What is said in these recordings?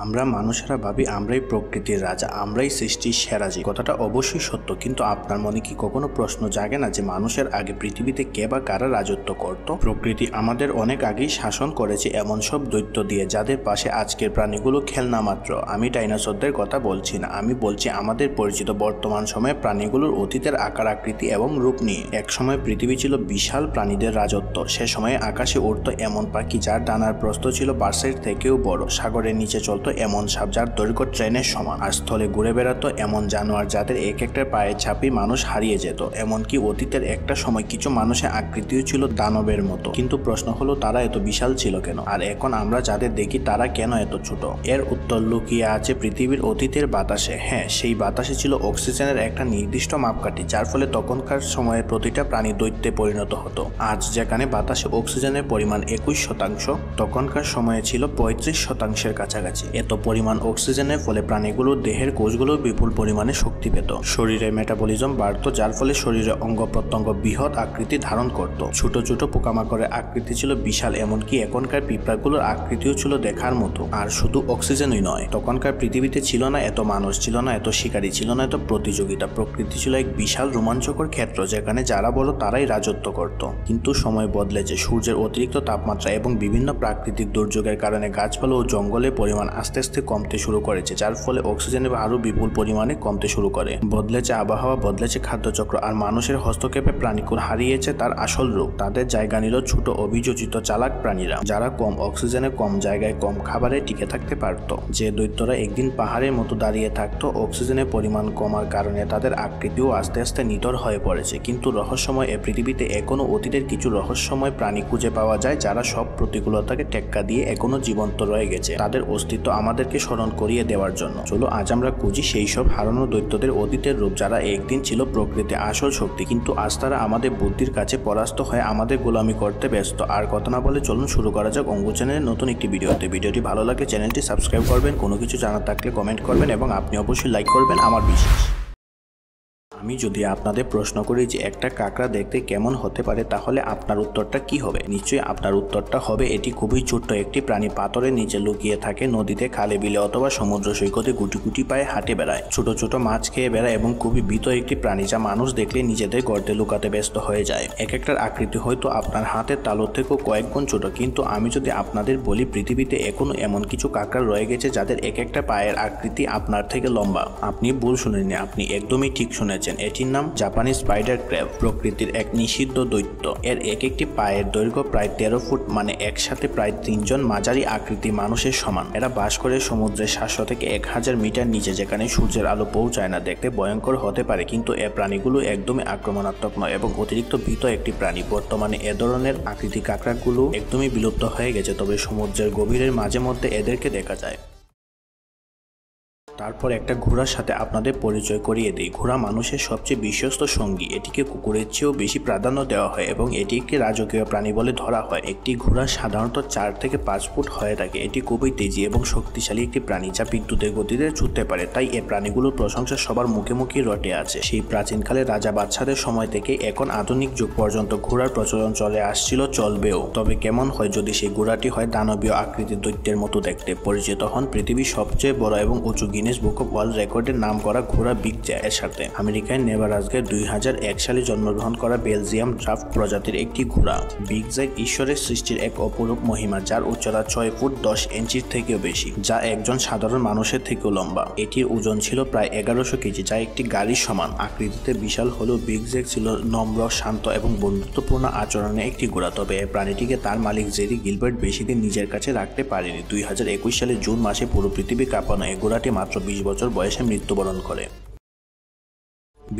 আমরা মানুষেরা ভাবি আমরাই প্রকৃতির রাজা, আমরাই সৃষ্টির সেরা জীব। কথাটা অবশ্যই সত্য, কিন্তু আপনার মনে কি কখনো প্রশ্ন জাগে না যে মানুষের আগে পৃথিবীতে কে বা কারা রাজত্ব করত? প্রকৃতি আমাদের অনেক আগেই শাসন করেছে এমন সব দৈত্য দিয়ে যাদের পাশে আজকের প্রাণীগুলো খেলনা মাত্র। আমি ডাইনোসরদের কথা বলছি না, আমি বলছি আমাদের পরিচিত বর্তমান সময়ে প্রাণীগুলোর অতীতের আকার আকৃতি এবং রূপ নিয়ে। এক সময় পৃথিবী ছিল বিশাল প্রাণীদের রাজত্ব। সে সময়ে আকাশে উড়ত এমন পাখি যার ডানার প্রস্থ ছিল বার্সের থেকেও বড়, সাগরের নিচে চলত এমন সাপ যার দৈর্ঘ্য ট্রেনের সমান, আর স্থলে ঘুরে বেড়াতো এমন জানোয়ার যাদের এক একটা পায়ের ছাপই মানুষ হারিয়ে যেত। এমনকি অতীতের একটা সময় কিছু মানুষের আকৃতিও ছিল দানবের মতো। কিন্তু প্রশ্ন হলো, তারা এত বিশাল ছিল কেন? আর এখন আমরা যাদের দেখি তারা কেন এত ছোট? এর উত্তর লুকিয়ে আছে পৃথিবীর অতীতের বাতাসে। হ্যাঁ, সেই বাতাসে ছিল অক্সিজেনের একটা নির্দিষ্ট মাপকাঠি, যার ফলে তখনকার সময়ে প্রতিটা প্রাণী দৈত্যে পরিণত হতো। আজ যেখানে বাতাসে অক্সিজেনের পরিমাণ 21%, তখনকার সময়ে ছিল 35%-এর কাছাকাছি। এত পরিমাণ অক্সিজেনের ফলে প্রাণীগুলোর দেহের কোষগুলো বিপুল পরিমাণে শক্তি পেত, শরীরে মেটাবলিজম বাড়ত, যার ফলে শরীরে অঙ্গ প্রত্যঙ্গ বৃহৎ আকৃতি ধারণ করত। ছোট ছোট পোকামাকড়ের আকৃতি ছিল বিশাল, এমনকি এখনকার পিঁপড়াগুলোর আকৃতিও ছিল দেখার মতো। আর শুধু অক্সিজেনই নয়, তখনকার পৃথিবীতে ছিল না এত মানুষ, ছিল না এত শিকারী, ছিল না এত প্রতিযোগিতা। প্রকৃতি ছিল এক বিশাল রোমাঞ্চকর ক্ষেত্র যেখানে যারা বড় তারাই রাজত্ব করত। কিন্তু সময় বদলেছে। সূর্যের অতিরিক্ত তাপমাত্রা এবং বিভিন্ন প্রাকৃতিক দুর্যোগের কারণে গাছপালা ও জঙ্গলের পরিমাণ আস্তে আস্তে কমতে শুরু করেছে, যার ফলে অক্সিজেনের আরো বিপুল পরিমাণে কমতে শুরু করে। বদলেছে আবহাওয়া, বদলেছে খাদ্যচক্র, আর মানুষের হস্তক্ষেপে প্রাণীকুল হারিয়েছে তার আসল রূপ। তাদের জায়গা নিল ছোট অভিযোজিত চালাক প্রাণীরা, যারা কম অক্সিজেনে, কম জায়গায়, কম খাবারে টিকে থাকতে পারত। যে দৈত্যরা একদিন পাহাড়ের মতো দাঁড়িয়ে থাকতো, অক্সিজেনের পরিমাণ কমার কারণে তাদের আকৃতিও আস্তে আস্তে নিথর হয়ে পড়েছে। কিন্তু রহস্যময় এ পৃথিবীতে এখনো অতীতের কিছু রহস্যময় প্রাণী খুঁজে পাওয়া যায়, যারা সব প্রতিকূলতাকে টেক্কা দিয়ে এখনো জীবন্ত রয়ে গেছে, তাদের অস্তিত্ব আমাদেরকে স্মরণ করিয়ে দেওয়ার জন্য। চলো আজ আমরা খুঁজি সেই সব হারানো দৈত্যদের অতীতের রূপ, যারা একদিন ছিল প্রকৃতির আসল শক্তি, কিন্তু আজ তারা আমাদের বুদ্ধির কাছে পরাস্ত হয়ে আমাদের গোলামি করতে ব্যস্ত। আর কথা না বলে চলুন শুরু করা যাক অঙ্গু চ্যানেলের নতুন একটি ভিডিওতে। ভিডিওটি ভালো লাগলে চ্যানেলটি সাবস্ক্রাইব করবেন, কোনো কিছু জানার থাকলে কমেন্ট করবেন এবং আপনি অবশ্যই লাইক করবেন, আমার বিশ্বাস। আমি যদি আপনাদের প্রশ্ন করি যে একটা কাঁকড়া দেখতে কেমন হতে পারে, তাহলে আপনার উত্তরটা কি হবে? নিশ্চয়ই আপনার উত্তরটা হবে এটি খুবই ছোট্ট একটি প্রাণী, পাথরের নিচে লুকিয়ে থাকে, নদীতে, খালে, বিলে অথবা সমুদ্র সৈকতে গুটি গুটি পায়ে হাঁটে বেড়ায়, ছোট ছোট মাছ খেয়ে বেড়ায় এবং খুবই ভীত একটি প্রাণী, যা মানুষ দেখলে নিজেদের গর্তে লুকাতে ব্যস্ত হয়ে যায়। এক একটার আকৃতি হয়তো আপনার হাতের তালুর থেকেও কয়েক গুণ ছোট। কিন্তু আমি যদি আপনাদের বলি পৃথিবীতে এখনো এমন কিছু কাঁকড়া রয়ে গেছে যাদের এক একটা পায়ের আকৃতি আপনার থেকে লম্বা, আপনি ভুল শুনেননি, আপনি একদমই ঠিক শুনেছেন। এটির নাম জাপানি স্পাইডার ক্র্যাব, প্রকৃতির এক নিষিদ্ধ দৈত্য। এর এক একটি পায়ের দৈর্ঘ্য প্রায় 13 ফুট, মানে একসাথে প্রায় 3 জন মাঝারি আকৃতি মানুষের সমান। এরা বাস করে সমুদ্রের 700 থেকে 1000 মিটার নিচে, যেখানে সূর্যের আলো পৌঁছায় না। দেখতে ভয়ঙ্কর হতে পারে, কিন্তু এ প্রাণীগুলো একদমই আক্রমণাত্মক নয় এবং অতিরিক্ত ভীত একটি প্রাণী। বর্তমানে এ ধরনের আকৃতি কাঁকড়াগুলো একদমই বিলুপ্ত হয়ে গেছে, তবে সমুদ্রের গভীরের মাঝে মধ্যে এদেরকে দেখা যায়। তারপর একটা ঘোড়ার সাথে আপনাদের পরিচয় করিয়ে দিই। ঘোড়া মানুষের সবচেয়ে বিশ্বস্ত সঙ্গী। এটিকে কুকুরের চেয়েও বেশি প্রাধান্য দেওয়া হয় এবং এটি একটি রাজকীয় প্রাণী বলে ধরা হয়। একটি ঘোড়া সাধারণত 4 থেকে 5 ফুট হয়ে থাকে। এটি খুবই তেজি এবং শক্তিশালী একটি প্রাণী, যা বিদ্যুতের গতিতে ছুটতে পারে। তাই এই প্রাণীগুলোর প্রশংসা সবার মুখে মুখে রটে আছে। সেই প্রাচীনকালে রাজা বাদশাদের সময় থেকে এখন আধুনিক যুগ পর্যন্ত ঘোড়ার প্রচলন চলে আসছিল, চলবেও। তবে কেমন হয় যদি সেই ঘোড়াটি হয় দানবীয় আকৃতির দৈত্যের মতো দেখতে? পরিচিত হন পৃথিবীর সবচেয়ে বড় এবং উঁচু গিনেস বুক অফ ওয়ার্ল্ড রেকর্ডের নাম করা ঘোড়া বিগ জ্যাক এর সাথে। আমেরিকায় নেভারাস্কায় 2001 সালে জন্মগ্রহণ করা বেলজিয়াম ড্রাফট প্রজাতির একটি ঘোড়া। বিগ জ্যাক ঈশ্বরের সৃষ্টির এক অপরূপ মহিমা, যার উচ্চতা 6 ফুট 10 ইঞ্চির থেকেও বেশি, যা একজন সাধারণ মানুষের থেকেও লম্বা। এটির ওজন ছিল প্রায় 1100 কেজি, যা একটি গাড়ির সমান। আকৃতিতে বিশাল হলেও বিগ জ্যাক ছিল নম্র, শান্ত এবং বন্ধুত্বপূর্ণ আচরণে একটি ঘোড়া। তবে এই প্রাণীটিকে তার মালিক জেরি গিলবার্ট বেশি দিন নিজের কাছে রাখতে পারেনি। 2021 সালে জুন মাসে পুরো পৃথিবী কাঁপানো এই ঘোড়াটি মাত্র 20 বছর বয়সে মৃত্যুবরণ করে।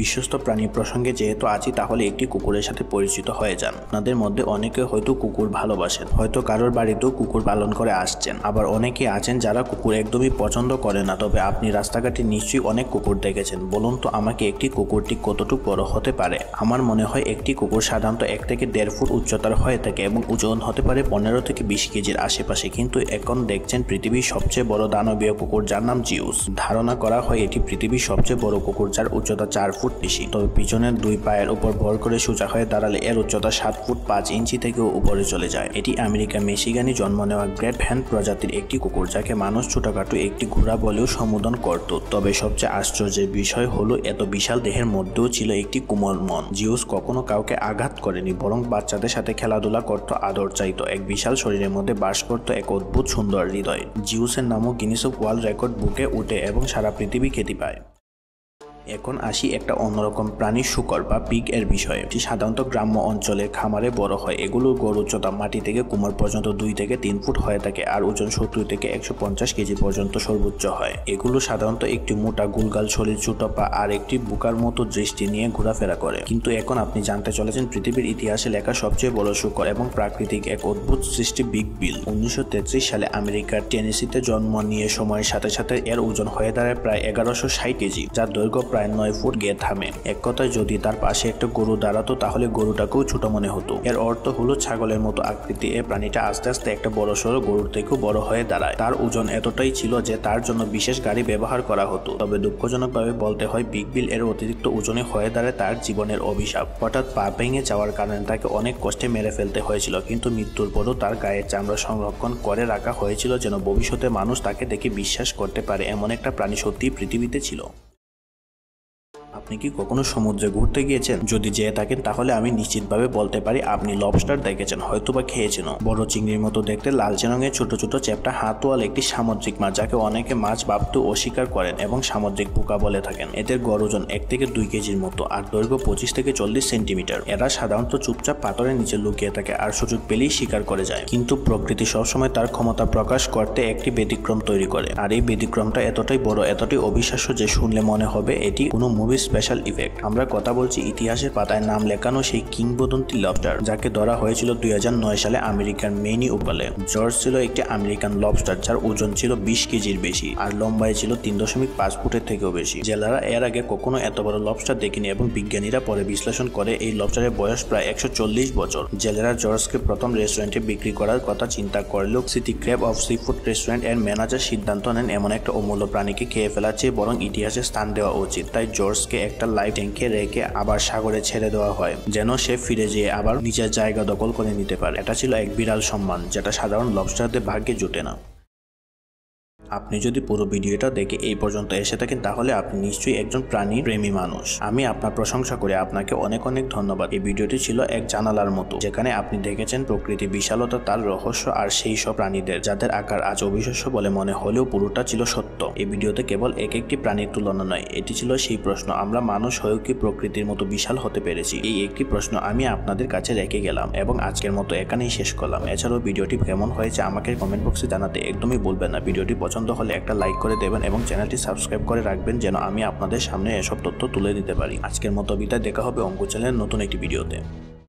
বিশ্বস্ত প্রাণী প্রসঙ্গে যেহেতু আছি, তাহলে একটি কুকুরের সাথে পরিচিত হয়ে যান। আপনাদের মধ্যে অনেকে হয়তো কুকুর ভালোবাসেন, হয়তো কারোর বাড়িতেও কুকুর পালন করে আসছেন। আবার অনেকে আছেন যারা কুকুর একদমই পছন্দ করে না। তবে আপনি রাস্তাঘাটে নিশ্চয়ই অনেক কুকুর দেখেছেন। বলুন তো আমাকে, একটি কুকুরটি কতটুকু বড় হতে পারে? আমার মনে হয় একটি কুকুর সাধারণত 1 থেকে 1.5 ফুট উচ্চতার হয়ে থাকে এবং ওজন হতে পারে 15 থেকে 20 কেজির আশেপাশে। কিন্তু এখন দেখছেন পৃথিবীর সবচেয়ে বড় দানবীয় কুকুর, যার নাম জিউস। ধারণা করা হয় এটি পৃথিবীর সবচেয়ে বড় কুকুর, যার উচ্চতা 4 ফুট বেশি। তবে পিছনের 2 পায়ের উপর ভর করে সোজা হয়ে দাঁড়ালে এর উচ্চতা 7 ফুট 5 ইঞ্চি থেকেও উপরে চলে যায়। এটি আমেরিকা মিশিগানে জন্ম নেওয়া গ্রেট ভ্যান প্রজাতির একটি কুকুর, যাকে মানুষ ছোটখাটো একটি ঘোড়া বলেও সম্বোধন করত। তবে সবচেয়ে আশ্চর্যের বিষয় হলো এত বিশাল দেহের মধ্যেও ছিল একটি কোমল মন। জিউস কখনো কাউকে আঘাত করেনি, বরং বাচ্চাদের সাথে খেলাধুলা করত, আদর চাইত। এক বিশাল শরীরের মধ্যে বাস করত এক অদ্ভুত সুন্দর হৃদয়। জিউসের নামও গিনেস ওয়ার্ল্ড রেকর্ড বুকে উঠে এবং সারা পৃথিবী খ্যাতি পায়। এখন আসি একটা অন্যরকম প্রাণী শূকর বা পিগ এর বিষয়ে। এটি সাধারণত গ্রাম্য অঞ্চলে খামারে বড় হয়। এগুলোর গড় উচ্চতা মাটি থেকে কোমর পর্যন্ত 2 থেকে 3 ফুট হয়ে থাকে আর ওজন 70 থেকে 150 কেজি পর্যন্ত সর্বোচ্চ হয়। এগুলো সাধারণত একটি মোটা গুলগাল শরীর, ছোট পা আর একটি বুকার মতো দৃষ্টি নিয়ে ঘোরাফেরা করে। কিন্তু এখন আপনি জানতে চলেছেন পৃথিবীর ইতিহাসে লেখা সবচেয়ে বড় শূকর এবং প্রাকৃতিক এক অদ্ভুত সৃষ্টি, বিগ বিল। 1933 সালে আমেরিকার টেনেসিতে জন্ম নিয়ে সময়ের সাথে সাথে এর ওজন হয়ে দাঁড়ায় প্রায় 1160 কেজি, যার দৈর্ঘ্য প্রায় 9 ফুট গিয়ে থামে। এক কথায় যদি তার পাশে একটা গরু দাঁড়াতো তাহলে গরুটাকেও ছোট মনে হতো। এর অর্থ হলো ছাগলের মতো আকৃতি। এই প্রাণীটা আস্তে আস্তে একটা বড়সড় গরুর থেকেও বড় হয়ে দাঁড়ায়। তার ওজন এতটাই ছিল যে তার জন্য বিশেষ গাড়ি ব্যবহার করা হতো। তবে দুঃখজনকভাবে বলতে হয়, বিগ বিল এর অতিরিক্ত ওজনে হয়ে দাঁড়ায় তার জীবনের অভিশাপ। হঠাৎ পা ভেঙে যাওয়ার কারণে তাকে অনেক কষ্টে মেরে ফেলতে হয়েছিল, কিন্তু মৃত্যুর পরও তার গায়ের চামড়া সংরক্ষণ করে রাখা হয়েছিল যেন ভবিষ্যতে মানুষ তাকে দেখে বিশ্বাস করতে পারে এমন একটা প্রাণী সত্যিই পৃথিবীতে ছিল। আপনি কি কখনো সমুদ্রে ঘুরতে গিয়েছেন? যদি যেয়ে থাকেন তাহলে আমি নিশ্চিতভাবে বলতে পারি আপনি লবস্টার দেখেছেন, হয়তোবা খেয়েছেন। বড় চিংড়ির মতো দেখতে লালচে রঙের ছোট ছোট চ্যাপ্টা হাতওয়াল একটি সামুদ্রিক মাছ, যাকে অনেকে মাছ ভাবতে অস্বীকার করেন এবং সামুদ্রিক পোকা বলে থাকেন। এদের গড় ওজন 1 থেকে 2 কেজির মতো আর দৈর্ঘ্য 25 থেকে 40 সেন্টিমিটার। এরা সাধারণত চুপচাপ পাথরের নিচে লুকিয়ে থাকে আর সুযোগ পেলেই শিকার করে যায়। কিন্তু প্রকৃতি সবসময় তার ক্ষমতা প্রকাশ করতে একটি ব্যতিক্রম তৈরি করে, আর এই ব্যতিক্রমটা এতটাই বড়, এতটাই অবিশ্বাস্য যে শুনলে মনে হবে এটি কোনো মুভি স্পেশাল ইফেক্ট। আমরা কথা বলছি ইতিহাসের পাতায় নাম লেখানো সেই কিংবদন্তি লবস্টার, যাকে ধরা হয়েছিল 2009 সালে আমেরিকার মেইনি উপকূলে। জর্জ ছিল একটি আমেরিকান লবস্টার যার ওজন ছিল 20 কেজির বেশি আর লম্বায় ছিল 3.5 ফুটের থেকেও বেশি। জেলেরা এর আগে কখনো এত বড় লবস্টার দেখেনি এবং বিজ্ঞানীরা পরে বিশ্লেষণ করে এই লবস্টারের বয়স প্রায় 140 বছর। জেলেরা জর্জকে প্রথম রেস্টুরেন্টে বিক্রি করার কথা চিন্তা করলেও city crab of sea food restaurant এর ম্যানেজার সিদ্ধান্ত নেন এমন একটা অমূল্য প্রাণীকে খেয়ে ফেলার চেয়ে বরং ইতিহাসে স্থান দেওয়া উচিত। তাই জর্জকে একটা লাইফ ট্যাঙ্কে রেখে আবার সাগরে ছেড়ে দেওয়া হয়, যেন সে ফিরে যেয়ে আবার নিজের জায়গা দখল করে নিতে পারে। এটা ছিল এক বিরাট সম্মান, যেটা সাধারণ লবস্টারদের ভাগ্যে জুটে না। আপনি যদি পুরো ভিডিওটা দেখে এই পর্যন্ত এসে থাকেন তাহলে আপনি নিশ্চয়ই একজন প্রাণী প্রেমী মানুষ। আমি আপনার প্রশংসা করে আপনাকে অনেক অনেক ধন্যবাদ। এই ভিডিওটি ছিল এক জানালার মতো, যেখানে আপনি দেখেছেন প্রকৃতির বিশালতা, তার রহস্য আর সেই সব প্রাণীদের যাদের আকার আজ অবিশ্বাস্য বলে মনে হলেও পুরোটা ছিল সত্য। এই ভিডিওতে কেবল এক একটি প্রাণীর তুলনা নয়, এটি ছিল সেই প্রশ্ন, আমরা মানুষ হয়েও কি প্রকৃতির মতো বিশাল হতে পেরেছি? এই একটি প্রশ্ন আমি আপনাদের কাছে রেখে গেলাম এবং আজকের মতো এখানেই শেষ করলাম। এছাড়াও ভিডিওটি কেমন হয়েছে আমাকে কমেন্ট বক্সে জানাতে একদমই ভুলবেন না। ভিডিওটি পছন্দ হলে একটা লাইক করে দেবেন এবং চ্যানেলটি সাবস্ক্রাইব করে রাখবেন যেন আমি আপনাদের সামনে এসব তথ্য তুলে দিতে পারি। আজকের মতো বিদায়, দেখা হবে অঙ্কুর চ্যানেলের নতুন একটি ভিডিওতে।